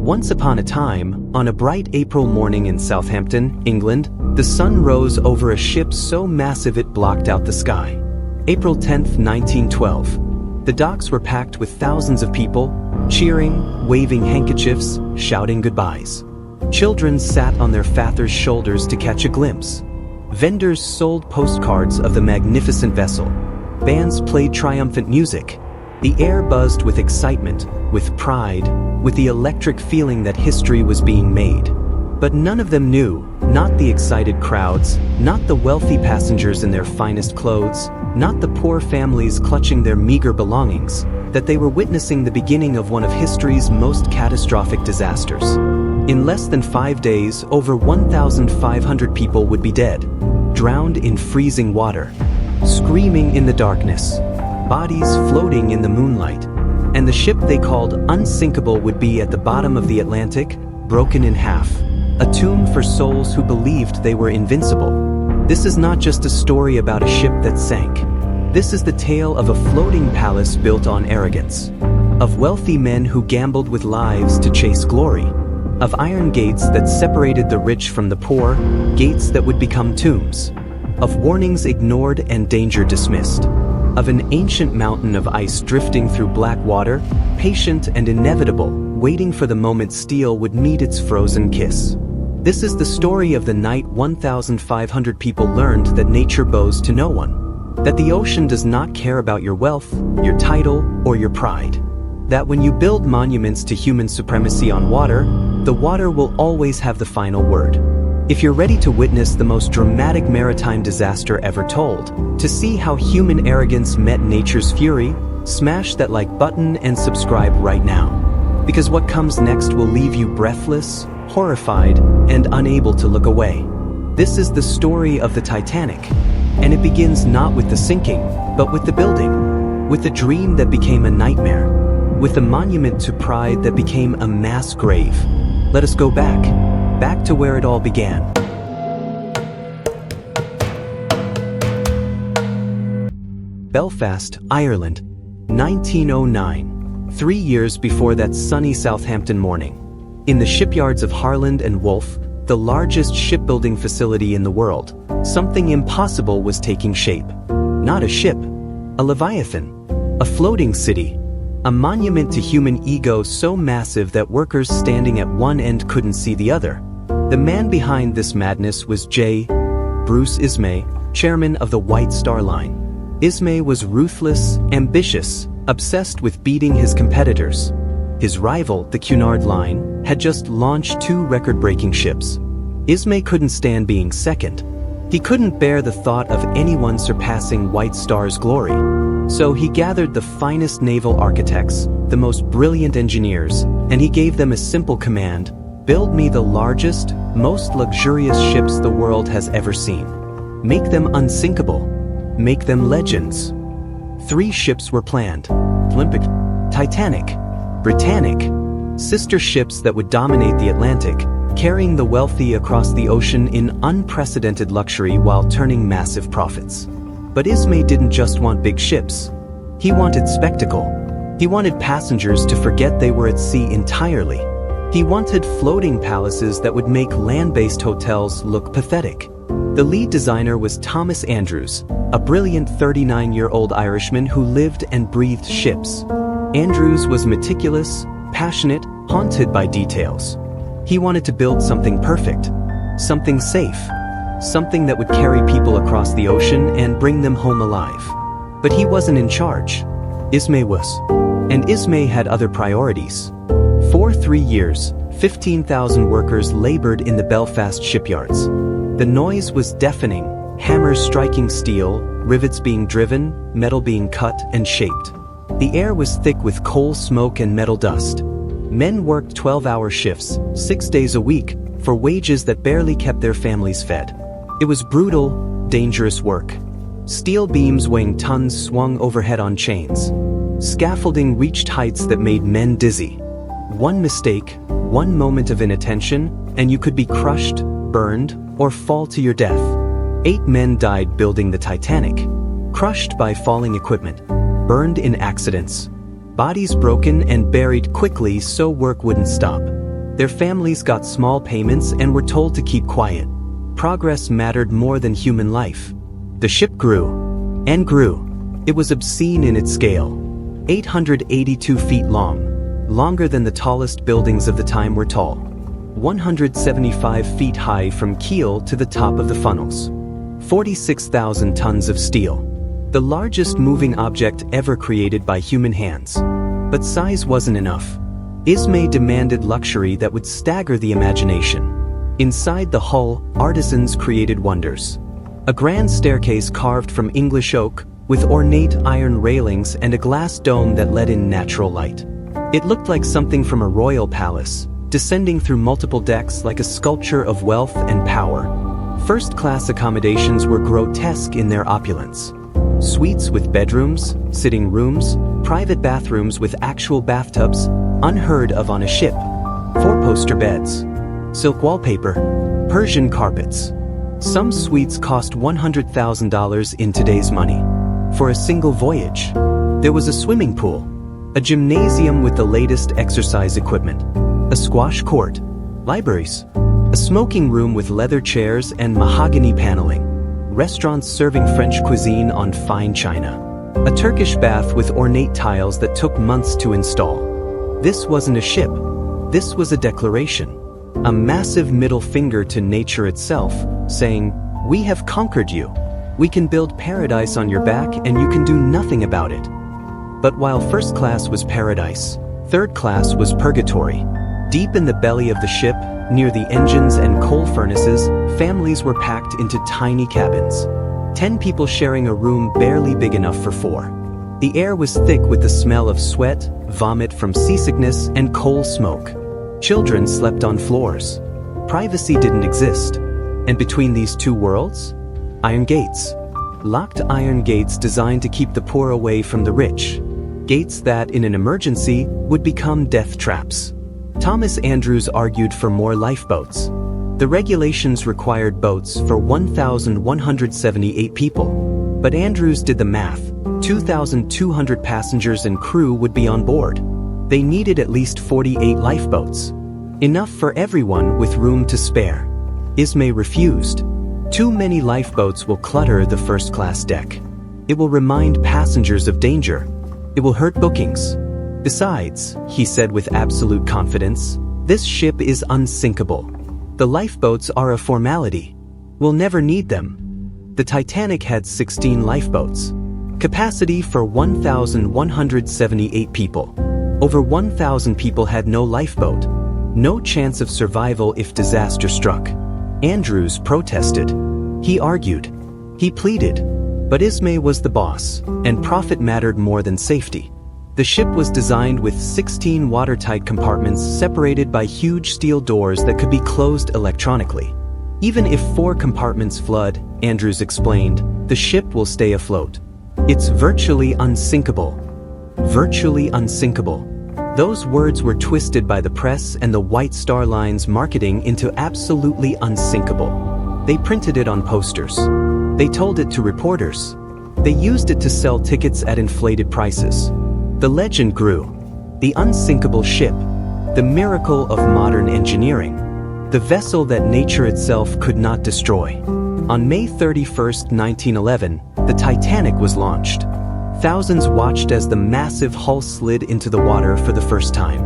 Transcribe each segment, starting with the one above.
Once upon a time, on a bright April morning in Southampton, England, the sun rose over a ship so massive it blocked out the sky. April 10, 1912. The docks were packed with thousands of people, cheering, waving handkerchiefs, shouting goodbyes. Children sat on their fathers' shoulders to catch a glimpse. Vendors sold postcards of the magnificent vessel. Bands played triumphant music. The air buzzed with excitement, with pride, with the electric feeling that history was being made. But none of them knew, not the excited crowds, not the wealthy passengers in their finest clothes, not the poor families clutching their meager belongings, that they were witnessing the beginning of one of history's most catastrophic disasters. In less than 5 days, over 1,500 people would be dead, drowned in freezing water, screaming in the darkness, bodies floating in the moonlight, and the ship they called Unsinkable would be at the bottom of the Atlantic, broken in half, a tomb for souls who believed they were invincible. This is not just a story about a ship that sank. This is the tale of a floating palace built on arrogance, of wealthy men who gambled with lives to chase glory, of iron gates that separated the rich from the poor, gates that would become tombs, of warnings ignored and danger dismissed, of an ancient mountain of ice drifting through black water, patient and inevitable, waiting for the moment steel would meet its frozen kiss. This is the story of the night 1,500 people learned that nature bows to no one, that the ocean does not care about your wealth, your title, or your pride, that when you build monuments to human supremacy on water, the water will always have the final word. If you're ready to witness the most dramatic maritime disaster ever told, to see how human arrogance met nature's fury, smash that like button and subscribe right now. Because what comes next will leave you breathless, horrified, and unable to look away. This is the story of the Titanic, and it begins not with the sinking, but with the building, with the dream that became a nightmare, with the monument to pride that became a mass grave. Let us go back to where it all began. Belfast, Ireland, 1909, 3 years before that sunny Southampton morning. In the shipyards of Harland and Wolff, the largest shipbuilding facility in the world, something impossible was taking shape. Not a ship, a leviathan, a floating city, a monument to human ego so massive that workers standing at one end couldn't see the other. The man behind this madness was Bruce Ismay, chairman of the White Star Line. Ismay was ruthless, ambitious, obsessed with beating his competitors. His rival, the Cunard Line, had just launched 2 record-breaking ships. Ismay couldn't stand being second. He couldn't bear the thought of anyone surpassing White Star's glory. So he gathered the finest naval architects, the most brilliant engineers, and he gave them a simple command: build me the largest, most luxurious ships the world has ever seen. Make them unsinkable. Make them legends. 3 ships were planned: Olympic, Titanic, Britannic, sister ships that would dominate the Atlantic, carrying the wealthy across the ocean in unprecedented luxury while turning massive profits. But Ismay didn't just want big ships. He wanted spectacle. He wanted passengers to forget they were at sea entirely. He wanted floating palaces that would make land-based hotels look pathetic. The lead designer was Thomas Andrews, a brilliant 39-year-old Irishman who lived and breathed ships. Andrews was meticulous, passionate, haunted by details. He wanted to build something perfect, something safe, something that would carry people across the ocean and bring them home alive. But he wasn't in charge. Ismay was. And Ismay had other priorities. For 3 years, 15,000 workers labored in the Belfast shipyards. The noise was deafening, hammers striking steel, rivets being driven, metal being cut and shaped. The air was thick with coal smoke and metal dust. Men worked 12-hour shifts, 6 days a week, for wages that barely kept their families fed. It was brutal, dangerous work. Steel beams weighing tons swung overhead on chains. Scaffolding reached heights that made men dizzy. One mistake, one moment of inattention, and you could be crushed, burned, or fall to your death. 8 men died building the Titanic, crushed by falling equipment, burned in accidents, bodies broken and buried quickly so work wouldn't stop. Their families got small payments and were told to keep quiet. Progress mattered more than human life. The ship grew and grew. It was obscene in its scale. 882 feet long, longer than the tallest buildings of the time were tall. 175 feet high from keel to the top of the funnels. 46,000 tons of steel. The largest moving object ever created by human hands. But size wasn't enough. Ismay demanded luxury that would stagger the imagination. Inside the hull, artisans created wonders. A grand staircase carved from English oak, with ornate iron railings and a glass dome that let in natural light. It looked like something from a royal palace, descending through multiple decks like a sculpture of wealth and power. First-class accommodations were grotesque in their opulence. Suites with bedrooms, sitting rooms, private bathrooms with actual bathtubs, unheard of on a ship. Four-poster beds. Silk wallpaper. Persian carpets. Some suites cost $100,000 in today's money. For a single voyage. There was a swimming pool. A gymnasium with the latest exercise equipment. A squash court. Libraries. A smoking room with leather chairs and mahogany paneling. Restaurants serving French cuisine on fine china. A Turkish bath with ornate tiles that took months to install. This wasn't a ship. This was a declaration. A massive middle finger to nature itself, saying, "We have conquered you. We can build paradise on your back and you can do nothing about it." But while first class was paradise, third class was purgatory. Deep in the belly of the ship, near the engines and coal furnaces, families were packed into tiny cabins. 10 people sharing a room barely big enough for 4. The air was thick with the smell of sweat, vomit from seasickness, and coal smoke. Children slept on floors. Privacy didn't exist. And between these two worlds? Iron gates. Locked iron gates designed to keep the poor away from the rich. Gates that, in an emergency, would become death traps. Thomas Andrews argued for more lifeboats. The regulations required boats for 1,178 people. But Andrews did the math. 2,200 passengers and crew would be on board. They needed at least 48 lifeboats. Enough for everyone with room to spare. Ismay refused. Too many lifeboats will clutter the first-class deck. It will remind passengers of danger. It will hurt bookings. Besides, he said with absolute confidence, this ship is unsinkable. The lifeboats are a formality. We'll never need them. The Titanic had 16 lifeboats. Capacity for 1,178 people. Over 1,000 people had no lifeboat. No chance of survival if disaster struck. Andrews protested. He argued. He pleaded. But Ismay was the boss, and profit mattered more than safety. The ship was designed with 16 watertight compartments separated by huge steel doors that could be closed electronically. Even if 4 compartments flood, Andrews explained, the ship will stay afloat. It's virtually unsinkable. Virtually unsinkable. Those words were twisted by the press and the White Star Line's marketing into absolutely unsinkable. They printed it on posters. They told it to reporters. They used it to sell tickets at inflated prices. The legend grew. The unsinkable ship. The miracle of modern engineering. The vessel that nature itself could not destroy. On May 31, 1911, the Titanic was launched. Thousands watched as the massive hull slid into the water for the first time.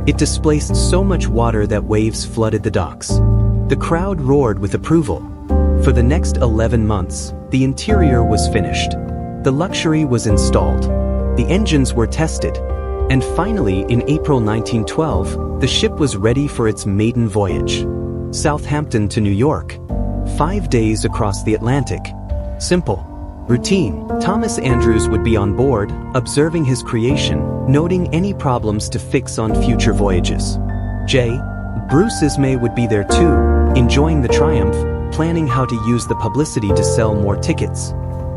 It displaced so much water that waves flooded the docks. The crowd roared with approval. For the next 11 months, the interior was finished. The luxury was installed. The engines were tested. And finally, in April 1912, the ship was ready for its maiden voyage. Southampton to New York. 5 days across the Atlantic. Simple. Routine. Thomas Andrews would be on board, observing his creation, noting any problems to fix on future voyages. Bruce Ismay would be there too, enjoying the triumph, planning how to use the publicity to sell more tickets.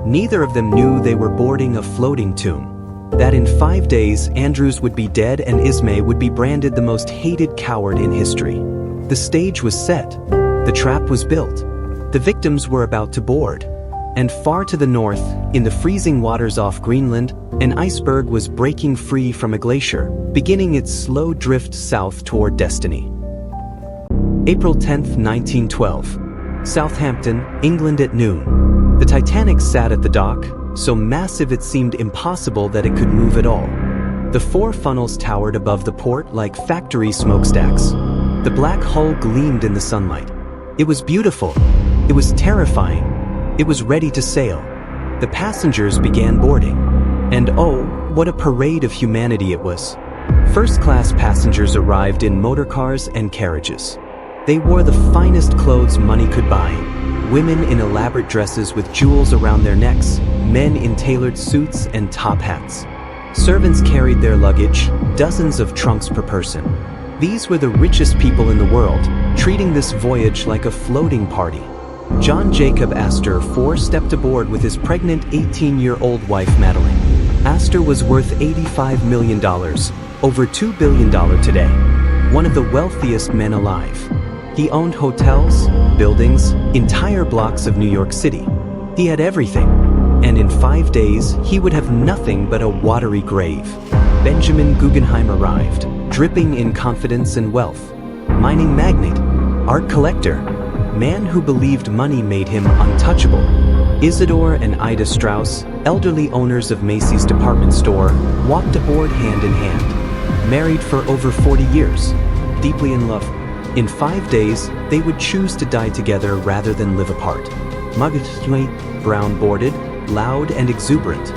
Neither of them knew they were boarding a floating tomb. That in 5 days, Andrews would be dead and Ismay would be branded the most hated coward in history. The stage was set. The trap was built. The victims were about to board. And far to the north, in the freezing waters off Greenland, an iceberg was breaking free from a glacier, beginning its slow drift south toward destiny. April 10, 1912. Southampton, England at noon. The Titanic sat at the dock, so massive it seemed impossible that it could move at all. The four funnels towered above the port like factory smokestacks. The black hull gleamed in the sunlight. It was beautiful. It was terrifying. It was ready to sail. The passengers began boarding. And oh, what a parade of humanity it was. First-class passengers arrived in motor cars and carriages. They wore the finest clothes money could buy. Women in elaborate dresses with jewels around their necks, men in tailored suits and top hats. Servants carried their luggage, dozens of trunks per person. These were the richest people in the world, treating this voyage like a floating party. John Jacob Astor stepped aboard with his pregnant 18-year-old wife Madeline. Astor was worth $85 million, over $2 billion today. One of the wealthiest men alive. He owned hotels, buildings, entire blocks of New York City. He had everything. And in 5 days, he would have nothing but a watery grave. Benjamin Guggenheim arrived, dripping in confidence and wealth. Mining magnate, art collector, man who believed money made him untouchable. Isidore and Ida Strauss, elderly owners of Macy's department store, walked aboard hand in hand. Married for over 40 years, deeply in love. In 5 days, they would choose to die together rather than live apart. Margaret Brown boarded, loud and exuberant.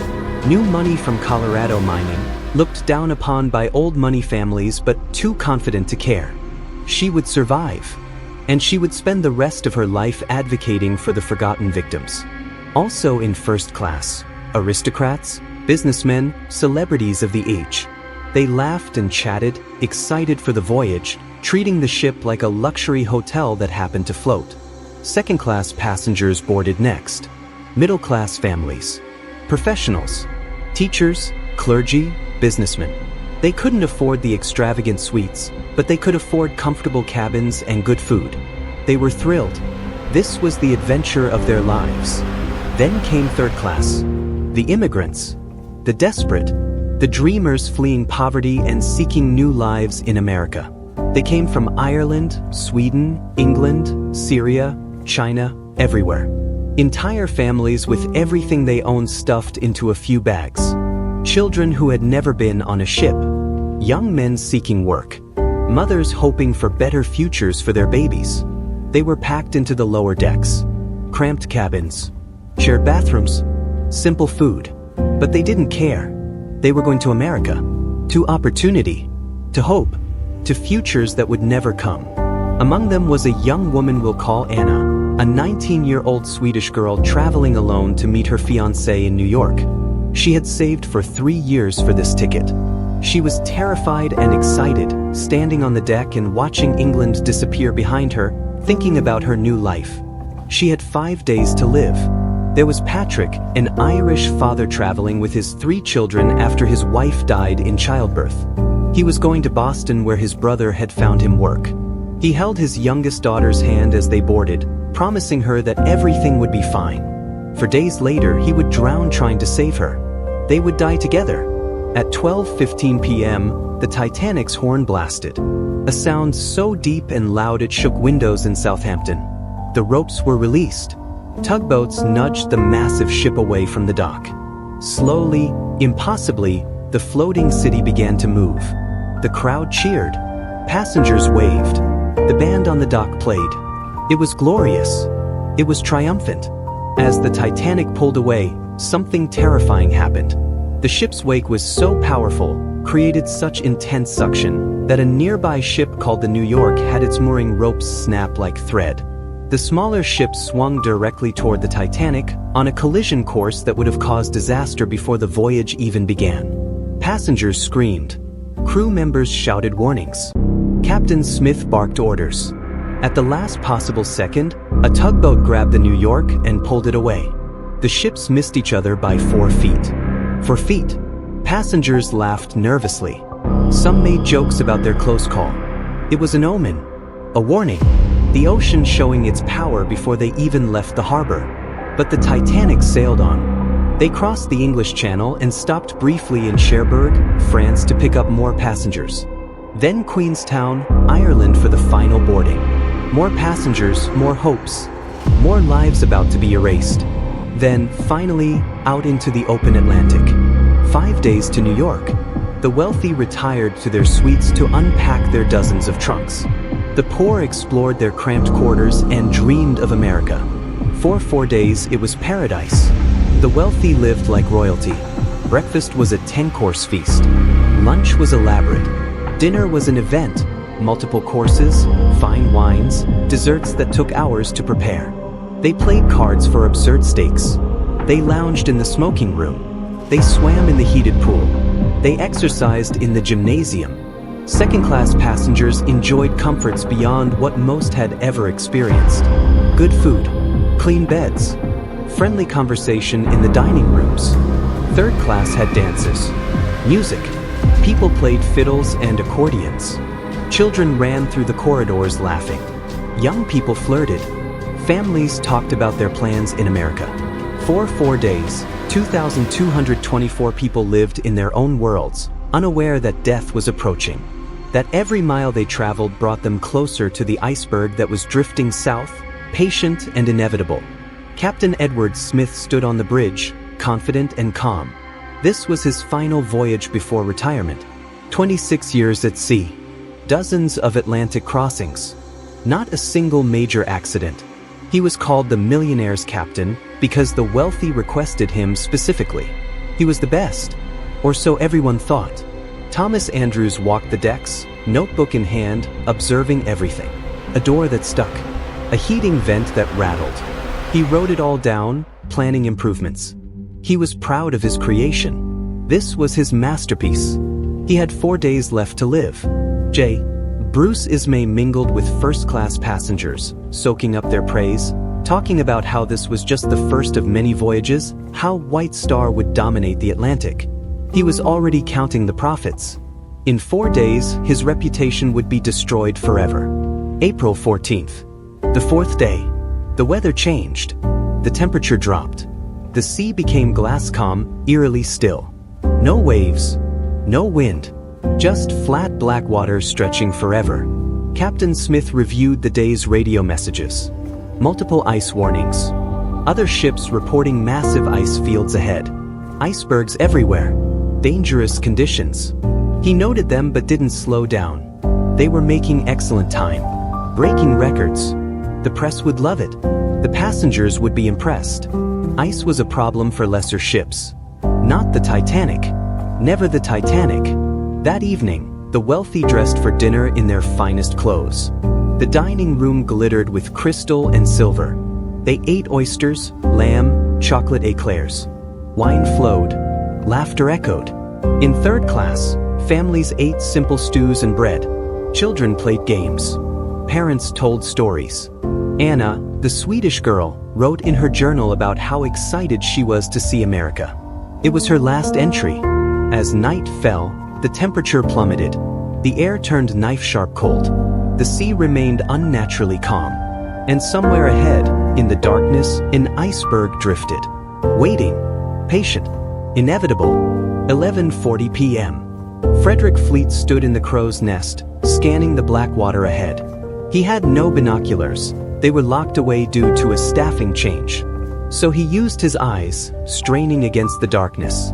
New money from Colorado mining, looked down upon by old money families but too confident to care. She would survive. And she would spend the rest of her life advocating for the forgotten victims. Also in first class, aristocrats, businessmen, celebrities of the age. They laughed and chatted, excited for the voyage, treating the ship like a luxury hotel that happened to float. Second-class passengers boarded next. Middle-class families, professionals, teachers, clergy, businessmen. They couldn't afford the extravagant suites, but they could afford comfortable cabins and good food. They were thrilled. This was the adventure of their lives. Then came third class. The immigrants, the desperate, the dreamers fleeing poverty and seeking new lives in America. They came from Ireland, Sweden, England, Syria, China, everywhere. Entire families with everything they owned stuffed into a few bags. Children who had never been on a ship. Young men seeking work. Mothers hoping for better futures for their babies. They were packed into the lower decks. Cramped cabins. Shared bathrooms. Simple food. But they didn't care. They were going to America. To opportunity. To hope. To futures that would never come. Among them was a young woman we'll call Anna, a 19-year-old Swedish girl traveling alone to meet her fiancé in New York. She had saved for 3 years for this ticket. She was terrified and excited, standing on the deck and watching England disappear behind her, thinking about her new life. She had 5 days to live. There was Patrick, an Irish father traveling with his 3 children after his wife died in childbirth. He was going to Boston where his brother had found him work. He held his youngest daughter's hand as they boarded, promising her that everything would be fine. For days later, he would drown trying to save her. They would die together. At 12:15 p.m., the Titanic's horn blasted. A sound so deep and loud it shook windows in Southampton. The ropes were released. Tugboats nudged the massive ship away from the dock. Slowly, impossibly, the floating city began to move. The crowd cheered. Passengers waved. The band on the dock played. It was glorious. It was triumphant. As the Titanic pulled away, something terrifying happened. The ship's wake was so powerful, created such intense suction, that a nearby ship called the New York had its mooring ropes snap like thread. The smaller ship swung directly toward the Titanic, on a collision course that would have caused disaster before the voyage even began. Passengers screamed. Crew members shouted warnings. Captain Smith barked orders. At the last possible second, a tugboat grabbed the New York and pulled it away. The ships missed each other by 4 feet. 4 feet. Passengers laughed nervously. Some made jokes about their close call. It was an omen. A warning. The ocean showing its power before they even left the harbor. But the Titanic sailed on. They crossed the English Channel and stopped briefly in Cherbourg, France to pick up more passengers. Then Queenstown, Ireland for the final boarding. More passengers, more hopes, more lives about to be erased. Then, finally, out into the open Atlantic. 5 days to New York. The wealthy retired to their suites to unpack their dozens of trunks. The poor explored their cramped quarters and dreamed of America. For 4 days, it was paradise. The wealthy lived like royalty. Breakfast was a 10-course feast. Lunch was elaborate. Dinner was an event. Multiple courses, fine wines, desserts that took hours to prepare. They played cards for absurd stakes. They lounged in the smoking room. They swam in the heated pool. They exercised in the gymnasium. Second-class passengers enjoyed comforts beyond what most had ever experienced. Good food, clean beds, friendly conversation in the dining rooms. Third class had dances, music. People played fiddles and accordions. Children ran through the corridors laughing. Young people flirted. Families talked about their plans in America. For 4 days, 2,224 people lived in their own worlds, unaware that death was approaching. That every mile they traveled brought them closer to the iceberg that was drifting south, patient and inevitable. Captain Edward Smith stood on the bridge, confident and calm. This was his final voyage before retirement. 26 years at sea. Dozens of Atlantic crossings. Not a single major accident. He was called the millionaire's captain because the wealthy requested him specifically. He was the best, or so everyone thought. Thomas Andrews walked the decks, notebook in hand, observing everything. A door that stuck, a heating vent that rattled. He wrote it all down, planning improvements. He was proud of his creation. This was his masterpiece. He had 4 days left to live. Bruce Ismay mingled with first-class passengers, soaking up their praise, talking about how this was just the first of many voyages, how White Star would dominate the Atlantic. He was already counting the profits. In 4 days, his reputation would be destroyed forever. April 14th. The 4th day. The weather changed. The temperature dropped. The sea became glass calm, eerily still. No waves. No wind. Just flat black water stretching forever. Captain Smith reviewed the day's radio messages. Multiple ice warnings. Other ships reporting massive ice fields ahead. Icebergs everywhere. Dangerous conditions. He noted them but didn't slow down. They were making excellent time. Breaking records. The press would love it. The passengers would be impressed. Ice was a problem for lesser ships. Not the Titanic. Never the Titanic. That evening, the wealthy dressed for dinner in their finest clothes. The dining room glittered with crystal and silver. They ate oysters, lamb, chocolate eclairs. Wine flowed. Laughter echoed. In third class, families ate simple stews and bread. Children played games. Parents told stories. Anna, the Swedish girl, wrote in her journal about how excited she was to see America. It was her last entry. As night fell, the temperature plummeted. The air turned knife-sharp cold. The sea remained unnaturally calm. And somewhere ahead, in the darkness, an iceberg drifted. Waiting. Patient. Inevitable. 11:40 p.m. Frederick Fleet stood in the crow's nest, scanning the black water ahead. He had no binoculars. They were locked away due to a staffing change. So he used his eyes, straining against the darkness.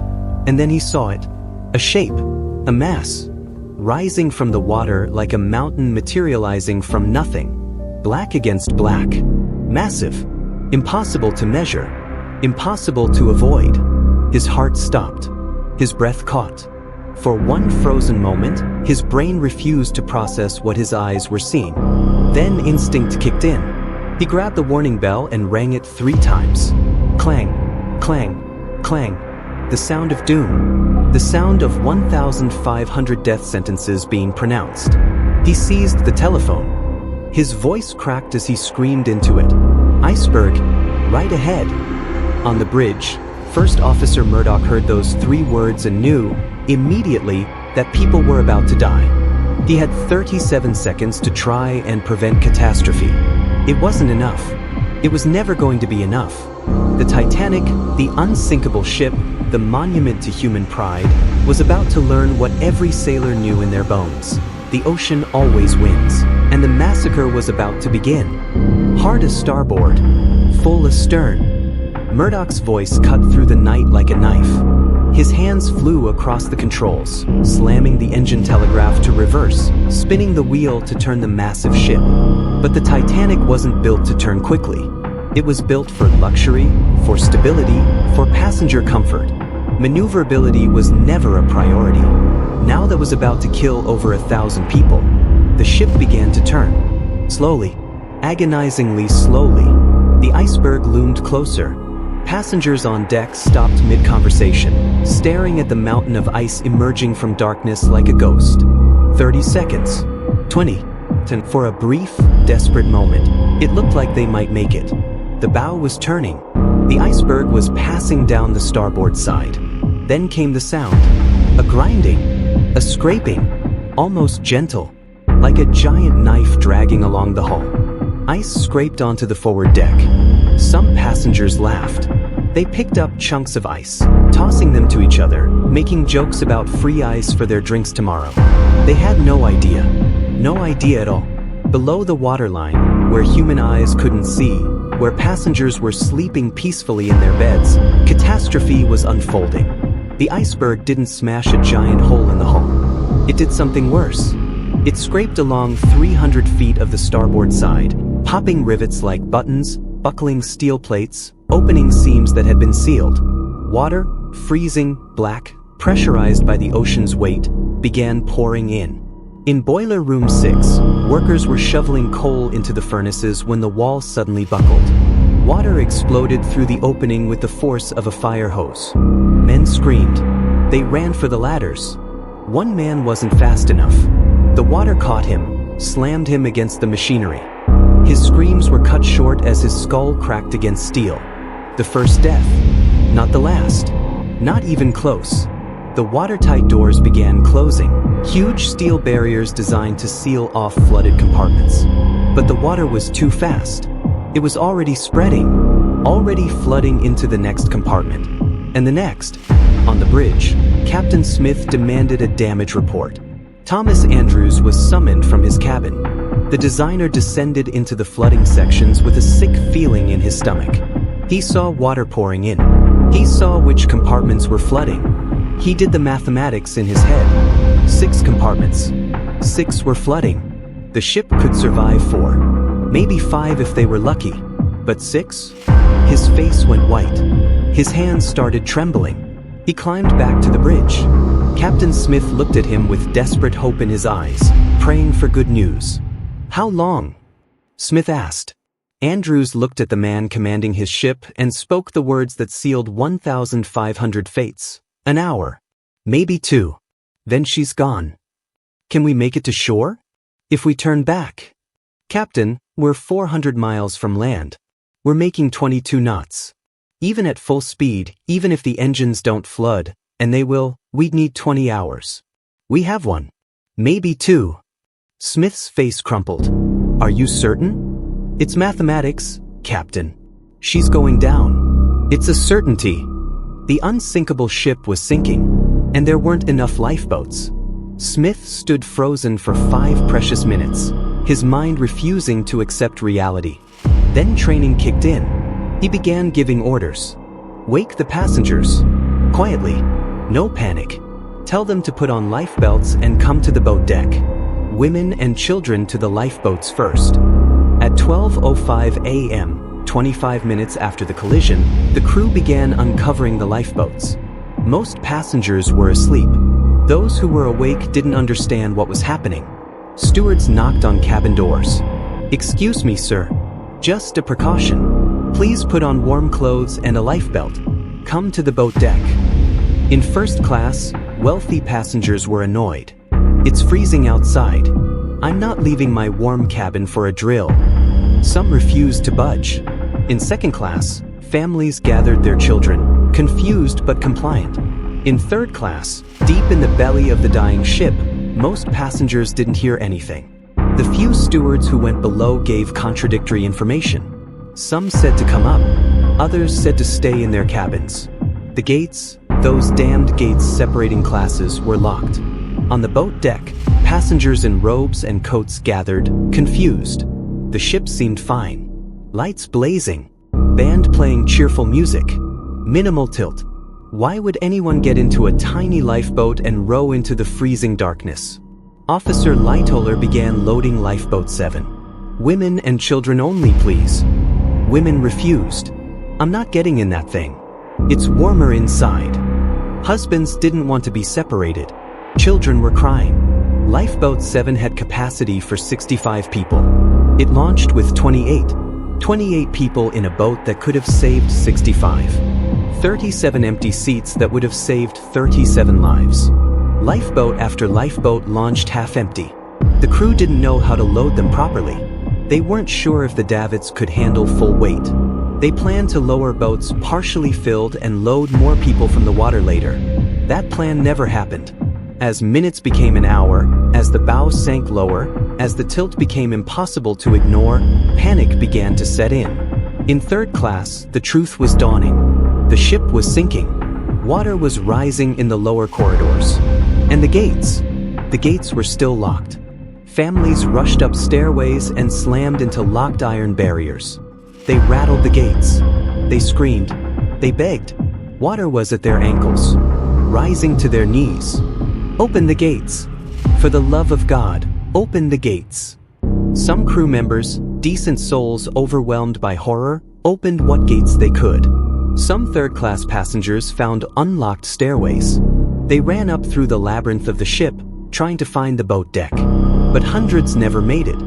And then he saw it. A shape. A mass. Rising from the water like a mountain materializing from nothing. Black against black. Massive. Impossible to measure. Impossible to avoid. His heart stopped. His breath caught. For one frozen moment, his brain refused to process what his eyes were seeing. Then instinct kicked in. He grabbed the warning bell and rang it 3 times. Clang, clang, clang. The sound of doom. The sound of 1,500 death sentences being pronounced. He seized the telephone. His voice cracked as he screamed into it. Iceberg, right ahead. On the bridge, First Officer Murdoch heard those 3 words and knew, immediately, that people were about to die. He had 37 seconds to try and prevent catastrophe. It wasn't enough. It was never going to be enough. The Titanic, the unsinkable ship, the monument to human pride, was about to learn what every sailor knew in their bones. The ocean always wins, and the massacre massacre was about to begin. Hard a starboard, full astern. Murdoch's voice cut through the night like a knife. His hands flew across the controls, slamming the engine telegraph to reverse, spinning the wheel to turn the massive ship. But the Titanic wasn't built to turn quickly. It was built for luxury, for stability, for passenger comfort. Maneuverability was never a priority. Now that was about to kill over 1,000 people, the ship began to turn. Slowly, agonizingly slowly, the iceberg loomed closer. Passengers on deck stopped mid-conversation, staring at the mountain of ice emerging from darkness like a ghost. 30 seconds. 20. For a brief, desperate moment, it looked like they might make it. The bow was turning. The iceberg was passing down the starboard side. Then came the sound. A grinding, a scraping, almost gentle, like a giant knife dragging along the hull. Ice scraped onto the forward deck. Some passengers laughed. They picked up chunks of ice, tossing them to each other, making jokes about free ice for their drinks tomorrow. They had no idea at all. Below the waterline, where human eyes couldn't see, where passengers were sleeping peacefully in their beds, catastrophe was unfolding. The iceberg didn't smash a giant hole in the hull. It did something worse. It scraped along 300 feet of the starboard side, popping rivets like buttons, buckling steel plates, opening seams that had been sealed. Water, freezing, black, pressurized by the ocean's weight, began pouring in. In Boiler Room 6, workers were shoveling coal into the furnaces when the wall suddenly buckled. Water exploded through the opening with the force of a fire hose. Men screamed. They ran for the ladders. One man wasn't fast enough. The water caught him, slammed him against the machinery. His screams were cut short as his skull cracked against steel. The first death. Not the last. Not even close. The watertight doors began closing, huge steel barriers designed to seal off flooded compartments. But the water was too fast. It was already spreading, already flooding into the next compartment. And the next. On the bridge, Captain Smith demanded a damage report. Thomas Andrews was summoned from his cabin. The designer descended into the flooding sections with a sick feeling in his stomach. He saw water pouring in. He saw which compartments were flooding. He did the mathematics in his head. 6 compartments. 6 were flooding. The ship could survive 4. Maybe 5 if they were lucky. But 6? His face went white. His hands started trembling. He climbed back to the bridge. Captain Smith looked at him with desperate hope in his eyes, praying for good news. "How long?" Smith asked. Andrews looked at the man commanding his ship and spoke the words that sealed 1,500 fates. "An hour. Maybe 2. Then she's gone." "Can we make it to shore?" "If we turn back." "Captain, we're 400 miles from land. We're making 22 knots. Even at full speed, even if the engines don't flood, and they will, we'd need 20 hours. We have 1. Maybe 2. Smith's face crumpled. "Are you certain?" "It's mathematics, Captain. She's going down. It's a certainty." The unsinkable ship was sinking, and there weren't enough lifeboats. Smith stood frozen for 5 precious minutes, his mind refusing to accept reality. Then training kicked in. He began giving orders. "Wake the passengers. Quietly. No panic. Tell them to put on life belts and come to the boat deck. Women and children to the lifeboats first." At 12:05 a.m., 25 minutes after the collision, the crew began uncovering the lifeboats. Most passengers were asleep. Those who were awake didn't understand what was happening. Stewards knocked on cabin doors. "Excuse me, sir. Just a precaution. Please put on warm clothes and a life belt. Come to the boat deck." In first class, wealthy passengers were annoyed. "It's freezing outside. I'm not leaving my warm cabin for a drill." Some refused to budge. In second class, families gathered their children, confused but compliant. In third class, deep in the belly of the dying ship, most passengers didn't hear anything. The few stewards who went below gave contradictory information. Some said to come up, others said to stay in their cabins. The gates, those damned gates separating classes, were locked. On the boat deck, passengers in robes and coats gathered, confused. The ship seemed fine. Lights blazing. Band playing cheerful music. Minimal tilt. Why would anyone get into a tiny lifeboat and row into the freezing darkness? Officer Lightoller began loading Lifeboat 7. Women and children only, please. Women refused. I'm not getting in that thing. It's warmer inside. Husbands didn't want to be separated. Children were crying. Lifeboat 7 had capacity for 65 people. It launched with 28 people in a boat that could have saved 65. 37 empty seats that would have saved 37 lives. Lifeboat after lifeboat launched half empty. The crew didn't know how to load them properly. They weren't sure if the davits could handle full weight. They planned to lower boats partially filled and load more people from the water later. That plan never happened. As minutes became an hour, as the bow sank lower, as the tilt became impossible to ignore, panic began to set in. In third class, the truth was dawning. The ship was sinking. Water was rising in the lower corridors. And the gates were still locked. Families rushed up stairways and slammed into locked iron barriers. They rattled the gates. They screamed. They begged. Water was at their ankles, rising to their knees. Open the gates. For the love of God, open the gates. Some crew members, decent souls overwhelmed by horror, opened what gates they could. Some third-class passengers found unlocked stairways. They ran up through the labyrinth of the ship, trying to find the boat deck. But hundreds never made it.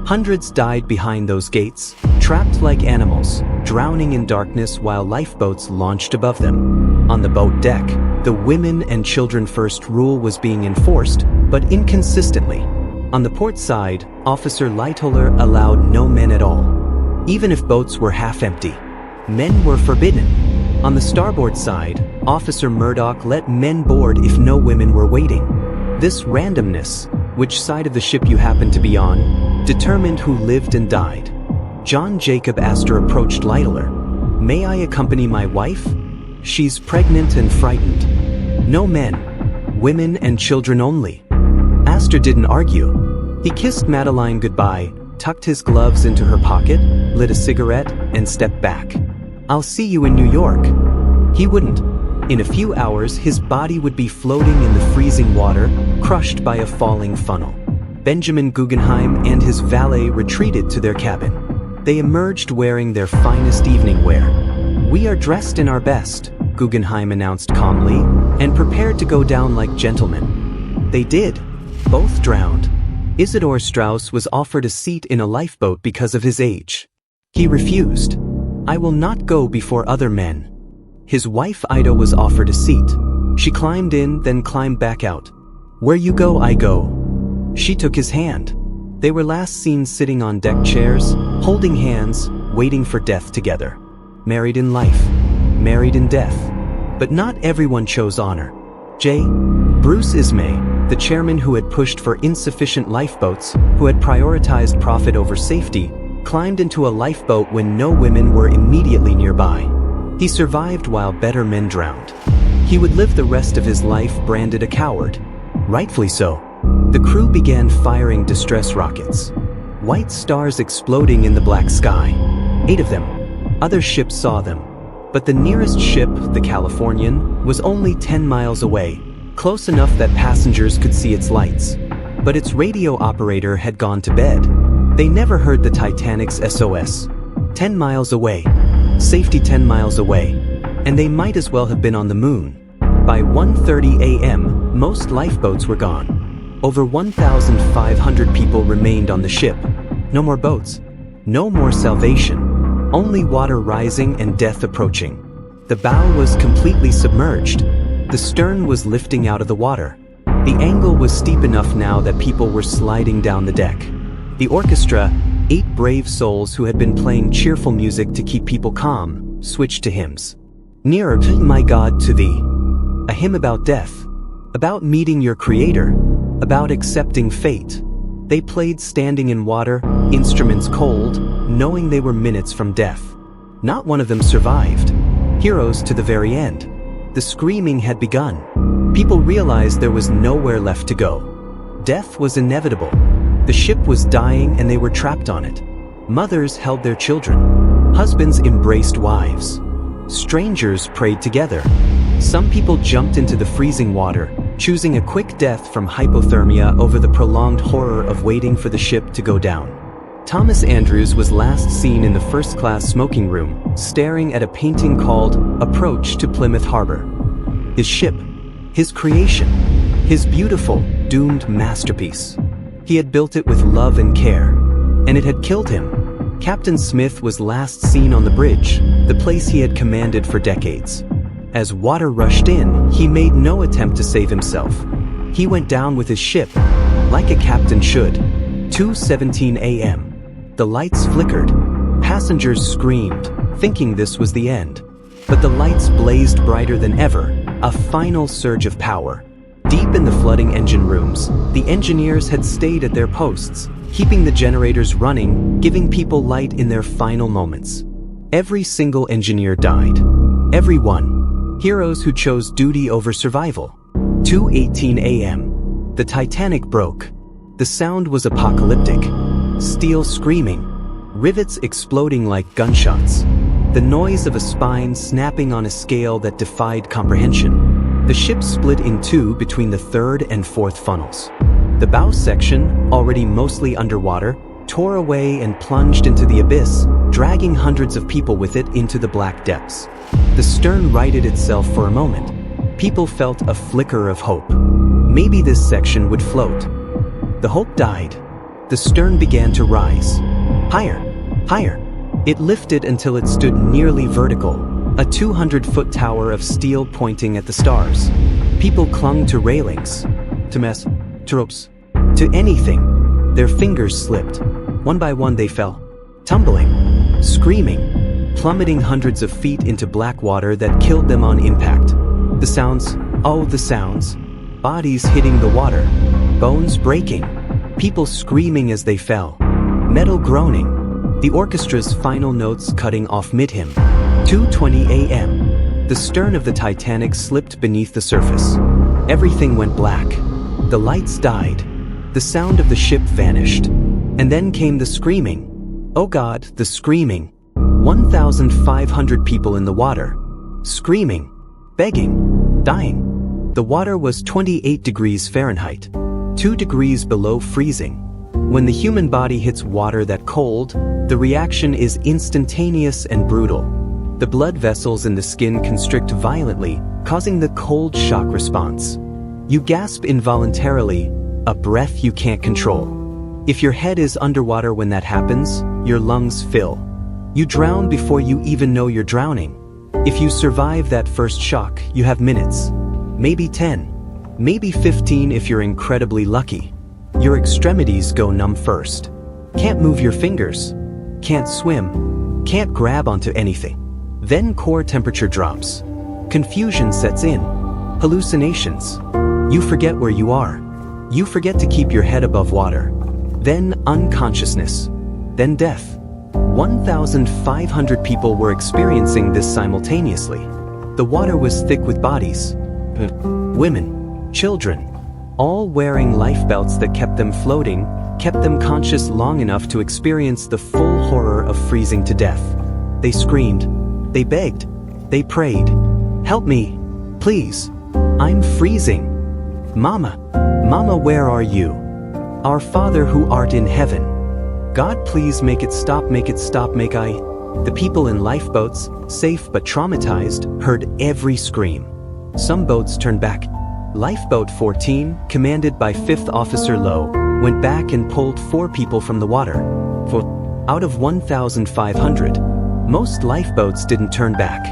Hundreds died behind those gates, trapped like animals, drowning in darkness while lifeboats launched above them. On the boat deck, the women and children first rule was being enforced, but inconsistently. On the port side, Officer Lightoller allowed no men at all. Even if boats were half empty, men were forbidden. On the starboard side, Officer Murdoch let men board if no women were waiting. This randomness, which side of the ship you happened to be on, determined who lived and died. John Jacob Astor approached Lightoller. May I accompany my wife? She's pregnant and frightened. No men. Women and children only. Astor didn't argue. He kissed Madeline goodbye, tucked his gloves into her pocket, lit a cigarette, and stepped back. I'll see you in New York. He wouldn't. In a few hours, his body would be floating in the freezing water, crushed by a falling funnel. Benjamin Guggenheim and his valet retreated to their cabin. They emerged wearing their finest evening wear. We are dressed in our best, Guggenheim announced calmly, and prepared to go down like gentlemen. They did. Both drowned. Isidor Strauss was offered a seat in a lifeboat because of his age. He refused. I will not go before other men. His wife Ida was offered a seat. She climbed in, then climbed back out. Where you go, I go. She took his hand. They were last seen sitting on deck chairs, holding hands, waiting for death together. Married in life, married in death. But not everyone chose honor. Bruce Ismay, the chairman who had pushed for insufficient lifeboats, who had prioritized profit over safety, climbed into a lifeboat when no women were immediately nearby. He survived while better men drowned. He would live the rest of his life branded a coward. Rightfully so. The crew began firing distress rockets. White stars exploding in the black sky. 8 of them. Other ships saw them. But the nearest ship, the Californian, was only 10 miles away, close enough that passengers could see its lights. But its radio operator had gone to bed. They never heard the Titanic's SOS. 10 miles away. Safety 10 miles away. And they might as well have been on the moon. By 1:30 a.m., most lifeboats were gone. Over 1,500 people remained on the ship. No more boats. No more salvation. Only water rising and death approaching. The bow was completely submerged. The stern was lifting out of the water. The angle was steep enough now that people were sliding down the deck. The orchestra, 8 brave souls who had been playing cheerful music to keep people calm, switched to hymns. Nearer, my God, to thee. A hymn about death. About meeting your Creator. About accepting fate. They played standing in water, instruments cold, knowing they were minutes from death. Not one of them survived. Heroes to the very end. The screaming had begun. People realized there was nowhere left to go. Death was inevitable. The ship was dying and they were trapped on it. Mothers held their children. Husbands embraced wives. Strangers prayed together. Some people jumped into the freezing water, choosing a quick death from hypothermia over the prolonged horror of waiting for the ship to go down. Thomas Andrews was last seen in the first-class smoking room, staring at a painting called Approach to Plymouth Harbor. His ship, his creation, his beautiful, doomed masterpiece. He had built it with love and care, and it had killed him. Captain Smith was last seen on the bridge, the place he had commanded for decades. As water rushed in, he made no attempt to save himself. He went down with his ship, like a captain should. 2:17 a.m. The lights flickered. Passengers screamed, thinking this was the end. But the lights blazed brighter than ever, a final surge of power. Deep in the flooding engine rooms, the engineers had stayed at their posts, keeping the generators running, giving people light in their final moments. Every single engineer died. Every one. Heroes who chose duty over survival. 2:18 a.m. The Titanic broke. The sound was apocalyptic. Steel screaming. Rivets exploding like gunshots. The noise of a spine snapping on a scale that defied comprehension. The ship split in two between the third and fourth funnels. The bow section, already mostly underwater, tore away and plunged into the abyss, dragging hundreds of people with it into the black depths. The stern righted itself for a moment. People felt a flicker of hope. Maybe this section would float. The hope died. The stern began to rise. Higher, higher. It lifted until it stood nearly vertical, a 200-foot tower of steel pointing at the stars. People clung to railings, to mess, to ropes, to anything. Their fingers slipped. One by one they fell, tumbling, screaming, plummeting hundreds of feet into black water that killed them on impact. The sounds, oh the sounds. Bodies hitting the water, bones breaking, people screaming as they fell, metal groaning, the orchestra's final notes cutting off mid-hymn. 2:20 a.m. The stern of the Titanic slipped beneath the surface. Everything went black. The lights died. The sound of the ship vanished. And then came the screaming. Oh God, the screaming. 1,500 people in the water. Screaming, begging, dying. The water was 28 degrees Fahrenheit, 2 degrees below freezing. When the human body hits water that cold, the reaction is instantaneous and brutal. The blood vessels in the skin constrict violently, causing the cold shock response. You gasp involuntarily, a breath you can't control. If your head is underwater when that happens, your lungs fill. You drown before you even know you're drowning. If you survive that first shock, you have minutes. Maybe 10, maybe 15 if you're incredibly lucky. Your extremities go numb first. Can't move your fingers. Can't swim. Can't grab onto anything. Then core temperature drops. Confusion sets in. Hallucinations. You forget where you are. You forget to keep your head above water. Then unconsciousness. Then death. 1,500 people were experiencing this simultaneously. The water was thick with bodies. Women, children, all wearing lifebelts that kept them floating, kept them conscious long enough to experience the full horror of freezing to death. They screamed, they begged, they prayed, "Help me, please, I'm freezing. Mama, Mama, where are you? Our Father who art in heaven. God, please make it stop, make it stop, make I." The people in lifeboats, safe but traumatized, heard every scream. Some boats turned back. Lifeboat 14, commanded by 5th Officer Lowe, went back and pulled 4 people from the water. Out of 1,500, most lifeboats didn't turn back.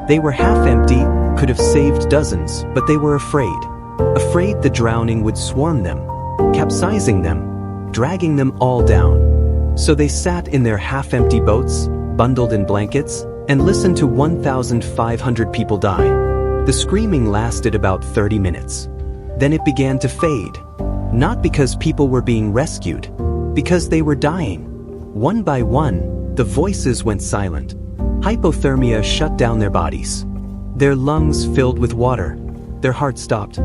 They were half empty, could have saved dozens, but they were afraid. Afraid the drowning would swarm them, capsizing them, dragging them all down. So they sat in their half-empty boats, bundled in blankets, and listened to 1,500 people die. The screaming lasted about 30 minutes. Then it began to fade. Not because people were being rescued, because they were dying. One by one, the voices went silent. Hypothermia shut down their bodies. Their lungs filled with water. their hearts stopped.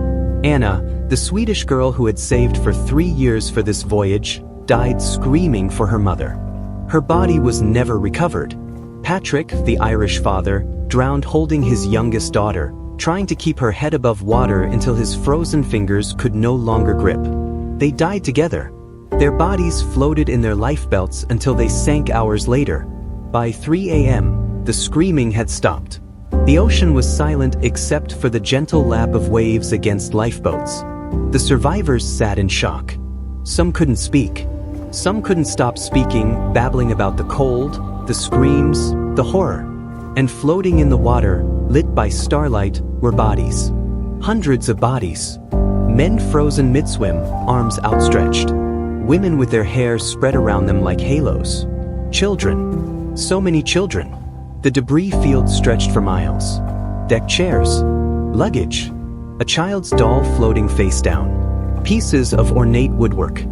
Anna, the Swedish girl who had saved for 3 years for this voyage, died screaming for her mother. Her body was never recovered. Patrick, the Irish father, drowned holding his youngest daughter, trying to keep her head above water until his frozen fingers could no longer grip. They died together. Their bodies floated in their lifebelts until they sank hours later. By 3 a.m., the screaming had stopped. The ocean was silent except for the gentle lap of waves against lifeboats. The survivors sat in shock. Some couldn't speak. Some couldn't stop speaking, babbling about the cold, the screams, the horror. And floating in the water, lit by starlight, were bodies. Hundreds of bodies. Men frozen mid-swim, arms outstretched. Women with their hair spread around them like halos. Children. So many children. The debris field stretched for miles. Deck chairs. Luggage. A child's doll floating face down. Pieces of ornate woodwork.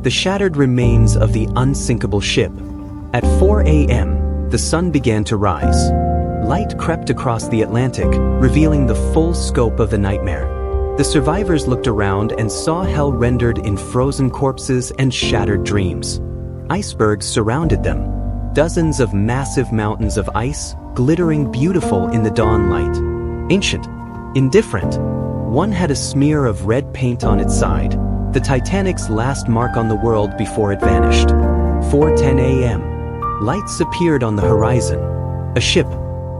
The shattered remains of the unsinkable ship. At 4 a.m., the sun began to rise. Light crept across the Atlantic, revealing the full scope of the nightmare. The survivors looked around and saw hell rendered in frozen corpses and shattered dreams. Icebergs surrounded them. Dozens of massive mountains of ice, glittering beautiful in the dawn light. Ancient. Indifferent. One had a smear of red paint on its side. The Titanic's last mark on the world before it vanished. 4:10 a.m. Lights appeared on the horizon. A ship.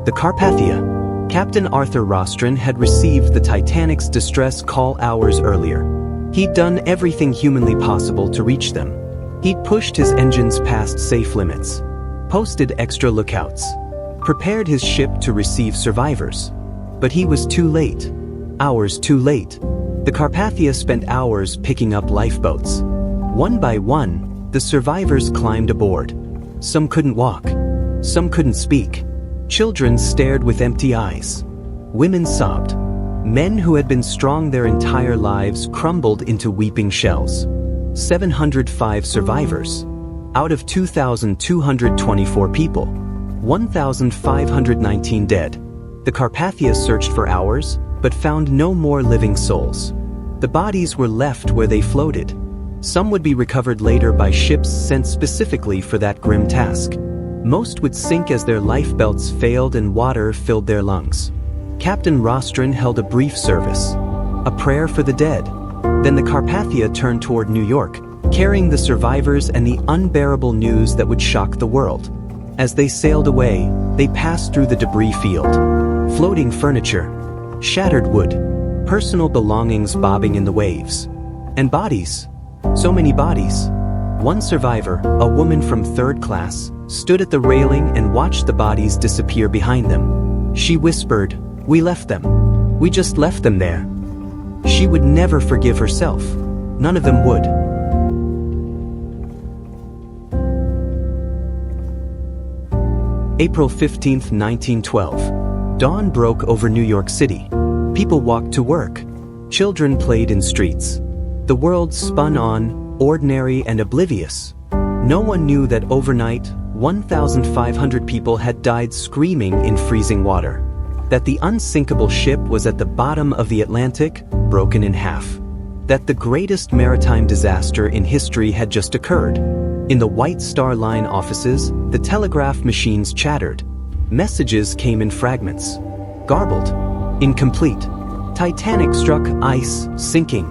The Carpathia. Captain Arthur Rostron had received the Titanic's distress call hours earlier. He'd done everything humanly possible to reach them. He'd pushed his engines past safe limits, posted extra lookouts, prepared his ship to receive survivors. But he was too late. Hours too late. The Carpathia spent hours picking up lifeboats. One by one, the survivors climbed aboard. Some couldn't walk. Some couldn't speak. Children stared with empty eyes. Women sobbed. Men who had been strong their entire lives crumbled into weeping shells. 705 survivors. Out of 2,224 people. 1,519 dead. The Carpathia searched for hours, but found no more living souls. The bodies were left where they floated. Some would be recovered later by ships sent specifically for that grim task. Most would sink as their lifebelts failed and water filled their lungs. Captain Rostron held a brief service, a prayer for the dead. Then the Carpathia turned toward New York, carrying the survivors and the unbearable news that would shock the world. As they sailed away, they passed through the debris field. Floating furniture, shattered wood, personal belongings bobbing in the waves. And bodies. So many bodies. One survivor, a woman from third class, stood at the railing and watched the bodies disappear behind them. She whispered, "We left them. We just left them there." She would never forgive herself. None of them would. April 15, 1912. Dawn broke over New York City. People walked to work. Children played in streets. The world spun on, ordinary and oblivious. No one knew that overnight, 1,500 people had died screaming in freezing water. That the unsinkable ship was at the bottom of the Atlantic, broken in half. That the greatest maritime disaster in history had just occurred. In the White Star Line offices, the telegraph machines chattered. Messages came in fragments. Garbled. Incomplete. Titanic struck ice, sinking.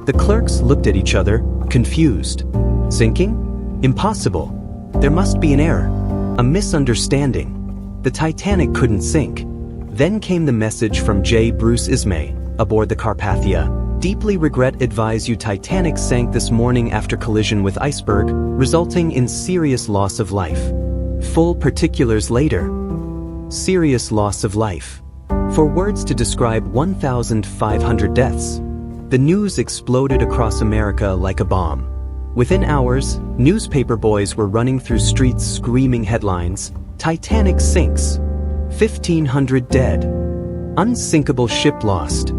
The clerks looked at each other, confused. Sinking? Impossible. There must be an error. A misunderstanding. The Titanic couldn't sink. Then came the message from J. Bruce Ismay, aboard the Carpathia. Deeply regret advise you Titanic sank this morning after collision with iceberg, resulting in serious loss of life. Full particulars later. Serious loss of life. For words to describe 1,500 deaths. The news exploded across America like a bomb. Within hours, newspaper boys were running through streets screaming headlines, "Titanic sinks. 1,500 dead. Unsinkable ship lost."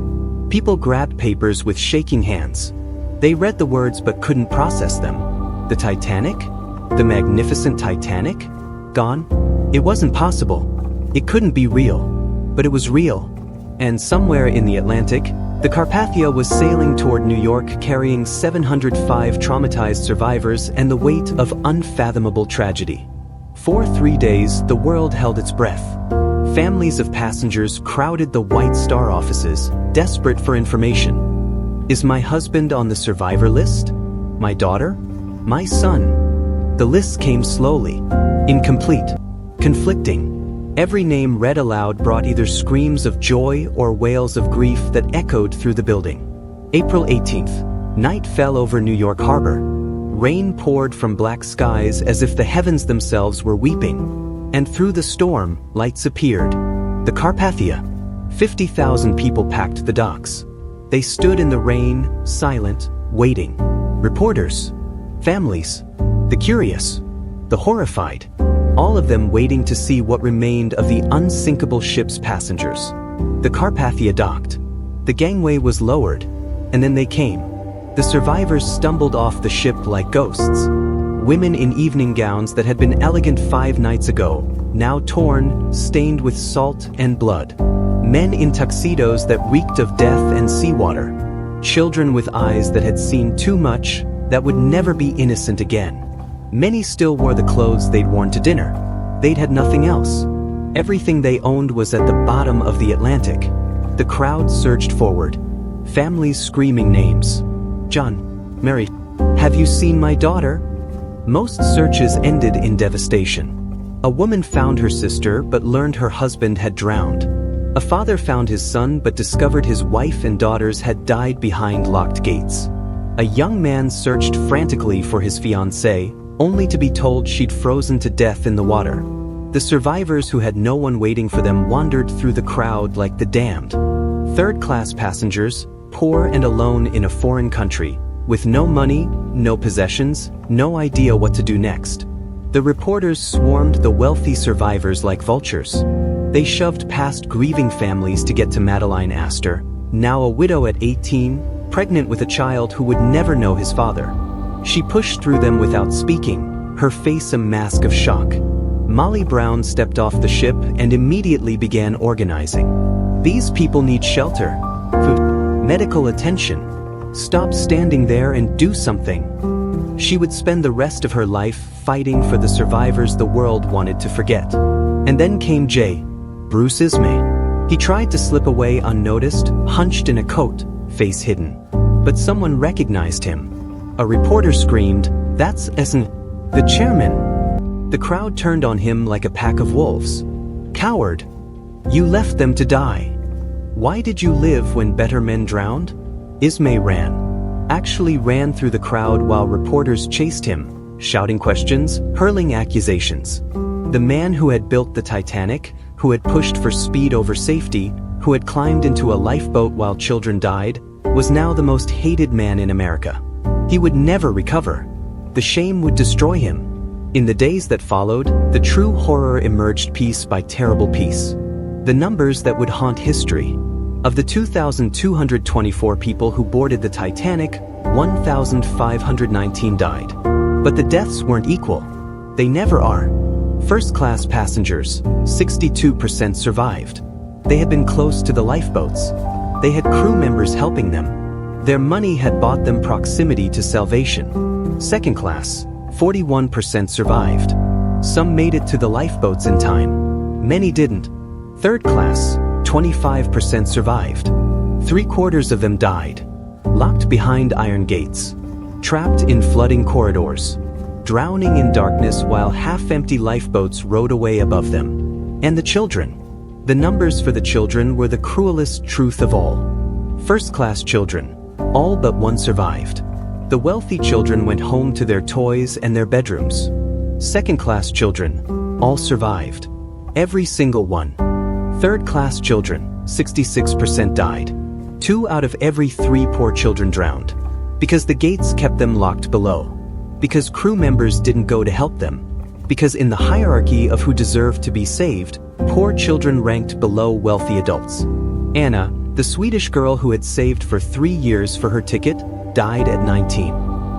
People grabbed papers with shaking hands. They read the words but couldn't process them. The Titanic? The magnificent Titanic? Gone? It wasn't possible. It couldn't be real. But it was real. And somewhere in the Atlantic, the Carpathia was sailing toward New York carrying 705 traumatized survivors and the weight of unfathomable tragedy. For 3 days, the world held its breath. Families of passengers crowded the White Star offices, desperate for information. Is my husband on the survivor list? My daughter? My son? The lists came slowly, incomplete, conflicting. Every name read aloud brought either screams of joy or wails of grief that echoed through the building. April 18th, night fell over New York Harbor. Rain poured from black skies as if the heavens themselves were weeping. And through the storm, lights appeared. The Carpathia. 50,000 people packed the docks. They stood in the rain, silent, waiting. Reporters, families, the curious, the horrified. All of them waiting to see what remained of the unsinkable ship's passengers. The Carpathia docked. The gangway was lowered, and then they came. The survivors stumbled off the ship like ghosts. Women in evening gowns that had been elegant 5 nights ago, now torn, stained with salt and blood. Men in tuxedos that reeked of death and seawater. Children with eyes that had seen too much, that would never be innocent again. Many still wore the clothes they'd worn to dinner. They'd had nothing else. Everything they owned was at the bottom of the Atlantic. The crowd surged forward. Families screaming names. John, Mary, have you seen my daughter? Most searches ended in devastation. A woman found her sister but learned her husband had drowned. A father found his son but discovered his wife and daughters had died behind locked gates. A young man searched frantically for his fiancée, only to be told she'd frozen to death in the water. The survivors who had no one waiting for them wandered through the crowd like the damned. Third-class passengers, poor and alone in a foreign country, with no money, no possessions, no idea what to do next. The reporters swarmed the wealthy survivors like vultures. They shoved past grieving families to get to Madeline Astor, now a widow at 18, pregnant with a child who would never know his father. She pushed through them without speaking, her face a mask of shock. Molly Brown stepped off the ship and immediately began organizing. These people need shelter, food, medical attention. Stop standing there and do something. She would spend the rest of her life fighting for the survivors the world wanted to forget. And then came Bruce Ismay. He tried to slip away unnoticed, hunched in a coat, face hidden. But someone recognized him. A reporter screamed, "That's Essen, the chairman." The crowd turned on him like a pack of wolves. "Coward! You left them to die. Why did you live when better men drowned?" Ismay ran. Actually ran through the crowd while reporters chased him, shouting questions, hurling accusations. The man who had built the Titanic, who had pushed for speed over safety, who had climbed into a lifeboat while children died, was now the most hated man in America. He would never recover. The shame would destroy him. In the days that followed, the true horror emerged piece by terrible piece. The numbers that would haunt history. Of the 2,224 people who boarded the Titanic, 1,519 died. But the deaths weren't equal. They never are. First-class passengers, 62% survived. They had been close to the lifeboats. They had crew members helping them. Their money had bought them proximity to salvation. Second class, 41% survived. Some made it to the lifeboats in time. Many didn't. Third class, 25% survived. 3/4 of them died. Locked behind iron gates. Trapped in flooding corridors. Drowning in darkness while half-empty lifeboats rode away above them. And the children. The numbers for the children were the cruelest truth of all. First-class children. All but one survived. The wealthy children went home to their toys and their bedrooms. Second-class children. All survived. Every single one. Third-class children. 66% died. 2 out of every 3 poor children drowned. Because the gates kept them locked below. Because crew members didn't go to help them. Because in the hierarchy of who deserved to be saved, poor children ranked below wealthy adults. Anna, the Swedish girl who had saved for 3 years for her ticket, died at 19.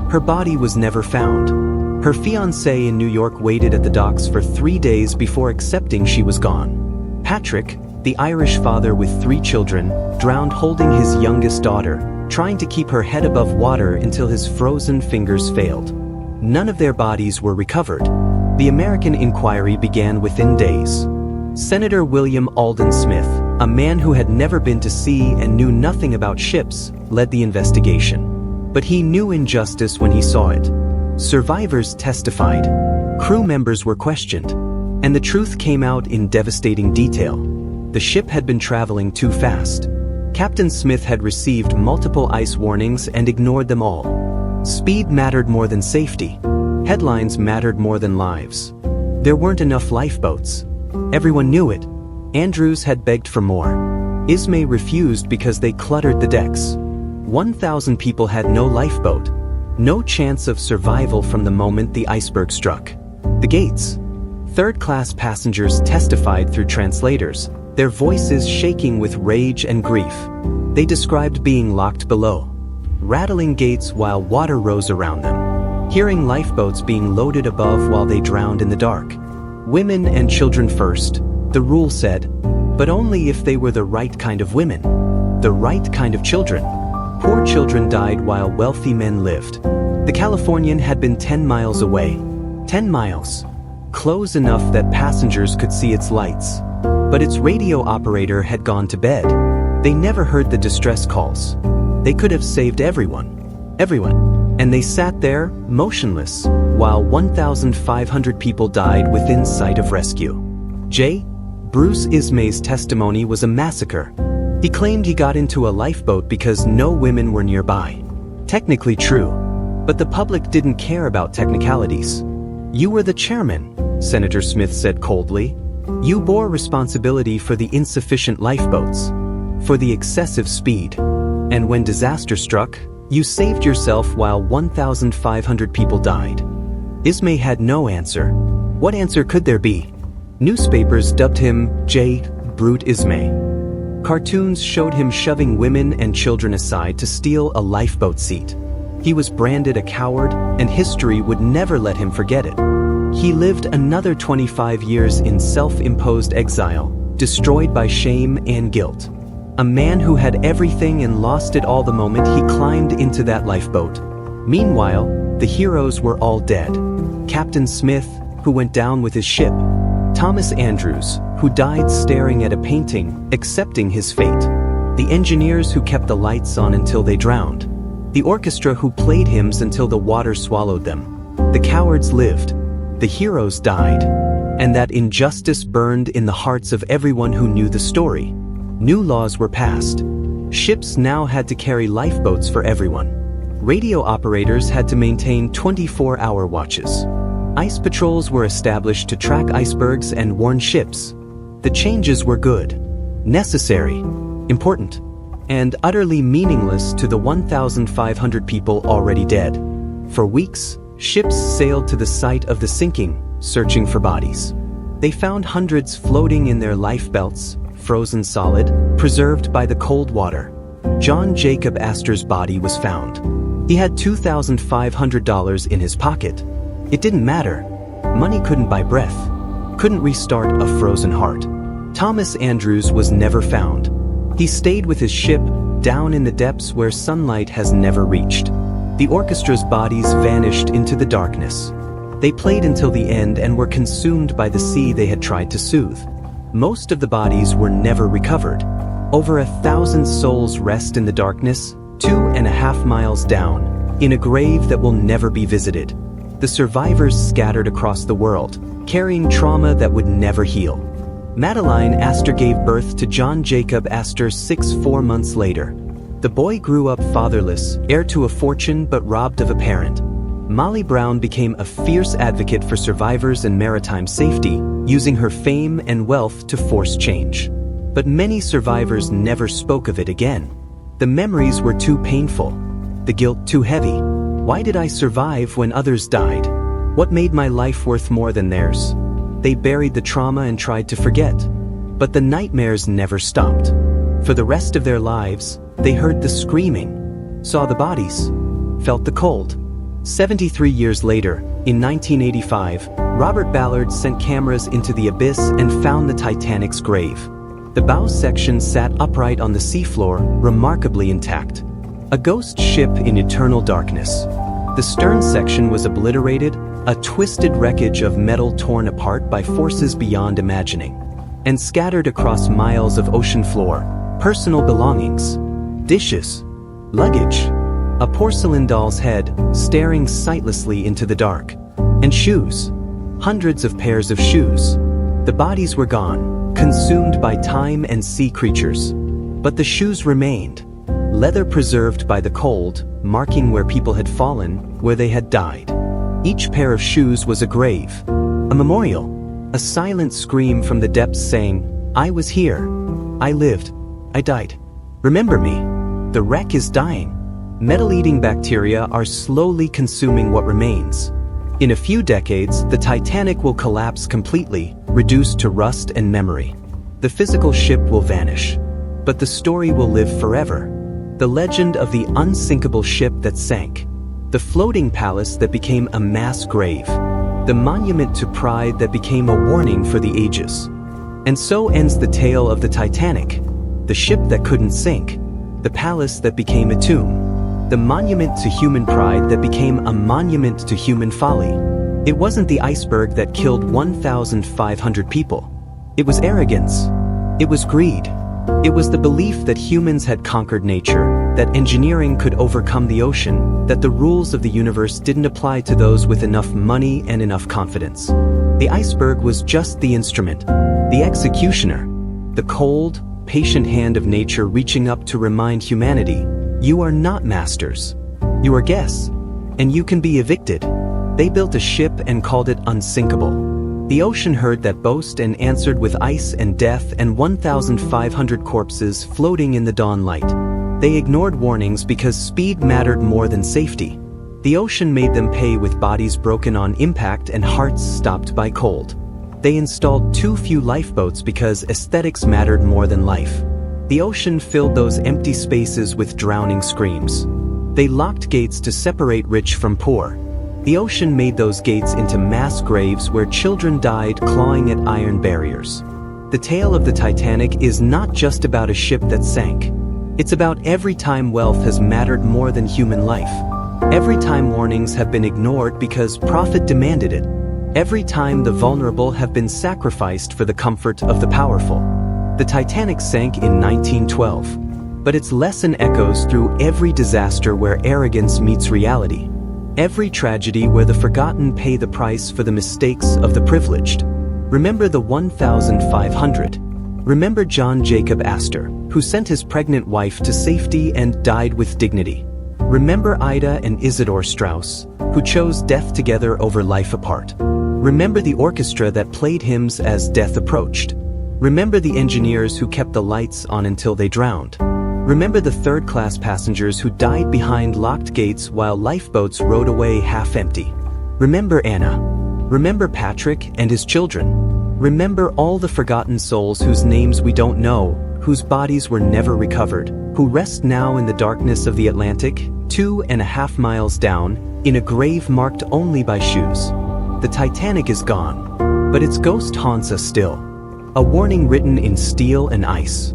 Her body was never found. Her fiancé in New York waited at the docks for 3 days before accepting she was gone. Patrick, The Irish father with 3 children drowned holding his youngest daughter, trying to keep her head above water until his frozen fingers failed. None of their bodies were recovered. The American inquiry began within days. Senator William Alden Smith, a man who had never been to sea and knew nothing about ships, led the investigation. But he knew injustice when he saw it. Survivors testified. Crew members were questioned. And the truth came out in devastating detail. The ship had been traveling too fast. Captain Smith had received multiple ice warnings and ignored them all. Speed mattered more than safety. Headlines mattered more than lives. There weren't enough lifeboats. Everyone knew it. Andrews had begged for more. Ismay refused because they cluttered the decks. 1,000 people had no lifeboat. No chance of survival from the moment the iceberg struck. The gates. Third-class passengers testified through translators, their voices shaking with rage and grief. They described being locked below, rattling gates while water rose around them, hearing lifeboats being loaded above while they drowned in the dark. Women and children first, the rule said, but only if they were the right kind of women, the right kind of children. Poor children died while wealthy men lived. The Californian had been 10 miles away. 10 miles. Close enough that passengers could see its lights. But its radio operator had gone to bed. They never heard the distress calls. They could have saved everyone. Everyone. And they sat there, motionless, while 1,500 people died within sight of rescue. Bruce Ismay's testimony was a massacre. He claimed he got into a lifeboat because no women were nearby. Technically true, but the public didn't care about technicalities. You were the chairman, Senator Smith said coldly. You bore responsibility for the insufficient lifeboats, for the excessive speed. And when disaster struck, you saved yourself while 1,500 people died. Ismay had no answer. What answer could there be? Newspapers dubbed him Brute Ismay. Cartoons showed him shoving women and children aside to steal a lifeboat seat. He was branded a coward, and history would never let him forget it. He lived another 25 years in self-imposed exile, destroyed by shame and guilt. A man who had everything and lost it all the moment he climbed into that lifeboat. Meanwhile, the heroes were all dead. Captain Smith, who went down with his ship. Thomas Andrews, who died staring at a painting, accepting his fate. The engineers who kept the lights on until they drowned. The orchestra who played hymns until the water swallowed them. The cowards lived. The heroes died. And that injustice burned in the hearts of everyone who knew the story. New laws were passed. Ships now had to carry lifeboats for everyone. Radio operators had to maintain 24-hour watches. Ice patrols were established to track icebergs and warn ships. The changes were good, necessary, important, and utterly meaningless to the 1,500 people already dead. For weeks, ships sailed to the site of the sinking, searching for bodies. They found hundreds floating in their life belts, frozen solid, preserved by the cold water. John Jacob Astor's body was found. He had $2,500 in his pocket. It didn't matter. Money couldn't buy breath, couldn't restart a frozen heart. Thomas Andrews was never found. He stayed with his ship, down in the depths where sunlight has never reached. The orchestra's bodies vanished into the darkness. They played until the end and were consumed by the sea they had tried to soothe. Most of the bodies were never recovered. Over 1,000 souls rest in the darkness, 2.5 miles down, in a grave that will never be visited. The survivors scattered across the world, carrying trauma that would never heal. Madeline Astor gave birth to John Jacob Astor 4 months later. The boy grew up fatherless, heir to a fortune but robbed of a parent. Molly Brown became a fierce advocate for survivors and maritime safety, using her fame and wealth to force change. But many survivors never spoke of it again. The memories were too painful, the guilt too heavy. Why did I survive when others died? What made my life worth more than theirs? They buried the trauma and tried to forget. But the nightmares never stopped. For the rest of their lives, they heard the screaming, saw the bodies, felt the cold. 73 years later, in 1985, Robert Ballard sent cameras into the abyss and found the Titanic's grave. The bow section sat upright on the seafloor, remarkably intact. A ghost ship in eternal darkness. The stern section was obliterated, a twisted wreckage of metal torn apart by forces beyond imagining. And scattered across miles of ocean floor, personal belongings, dishes, luggage, a porcelain doll's head staring sightlessly into the dark, and shoes, hundreds of pairs of shoes. The bodies were gone, consumed by time and sea creatures. But the shoes remained, leather preserved by the cold, marking where people had fallen, where they had died. Each pair of shoes was a grave, a memorial, a silent scream from the depths saying, "I was here. I lived. I died. Remember me. The wreck is dying." Metal-eating bacteria are slowly consuming what remains. In a few decades, the Titanic will collapse completely, reduced to rust and memory. The physical ship will vanish. But the story will live forever. The legend of the unsinkable ship that sank. The floating palace that became a mass grave. The monument to pride that became a warning for the ages. And so ends the tale of the Titanic. The ship that couldn't sink. The palace that became a tomb. The monument to human pride that became a monument to human folly. It wasn't the iceberg that killed 1,500 people. It was arrogance. It was greed. It was the belief that humans had conquered nature, that engineering could overcome the ocean, that the rules of the universe didn't apply to those with enough money and enough confidence. The iceberg was just the instrument, the executioner, the cold, patient hand of nature reaching up to remind humanity, you are not masters. You are guests, and you can be evicted. They built a ship and called it unsinkable. The ocean heard that boast and answered with ice and death and 1,500 corpses floating in the dawn light. They ignored warnings because speed mattered more than safety. The ocean made them pay with bodies broken on impact and hearts stopped by cold. They installed too few lifeboats because aesthetics mattered more than life. The ocean filled those empty spaces with drowning screams. They locked gates to separate rich from poor. The ocean made those gates into mass graves where children died clawing at iron barriers. The tale of the Titanic is not just about a ship that sank. It's about every time wealth has mattered more than human life. Every time warnings have been ignored because profit demanded it. Every time the vulnerable have been sacrificed for the comfort of the powerful. The Titanic sank in 1912, but its lesson echoes through every disaster where arrogance meets reality. Every tragedy where the forgotten pay the price for the mistakes of the privileged. Remember the 1,500. Remember John Jacob Astor, who sent his pregnant wife to safety and died with dignity. Remember Ida and Isidor Strauss, who chose death together over life apart. Remember the orchestra that played hymns as death approached. Remember the engineers who kept the lights on until they drowned. Remember the third-class passengers who died behind locked gates while lifeboats rode away half-empty. Remember Anna. Remember Patrick and his children. Remember all the forgotten souls whose names we don't know, whose bodies were never recovered, who rest now in the darkness of the Atlantic, 2.5 miles down, in a grave marked only by shoes. The Titanic is gone, but its ghost haunts us still. A warning written in steel and ice.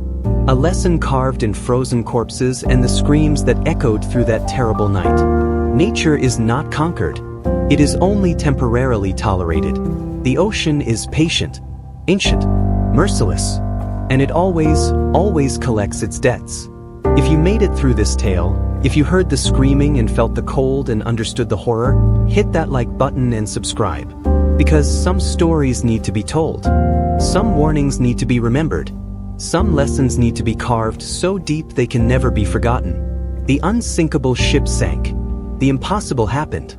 A lesson carved in frozen corpses and the screams that echoed through that terrible night. Nature is not conquered. It is only temporarily tolerated. The ocean is patient, ancient, merciless, and it always collects its debts. If you made it through this tale, if you heard the screaming and felt the cold and understood the horror, hit that like button and subscribe. Because some stories need to be told. Some warnings need to be remembered. Some lessons need to be carved so deep they can never be forgotten. The unsinkable ship sank. The impossible happened.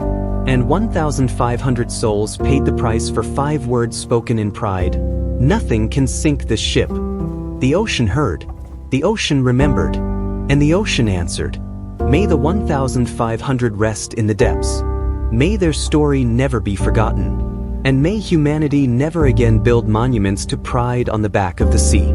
And 1,500 souls paid the price for 5 words spoken in pride. Nothing can sink this ship. The ocean heard. The ocean remembered. And the ocean answered. May the 1,500 rest in the depths. May their story never be forgotten. And may humanity never again build monuments to pride on the back of the sea.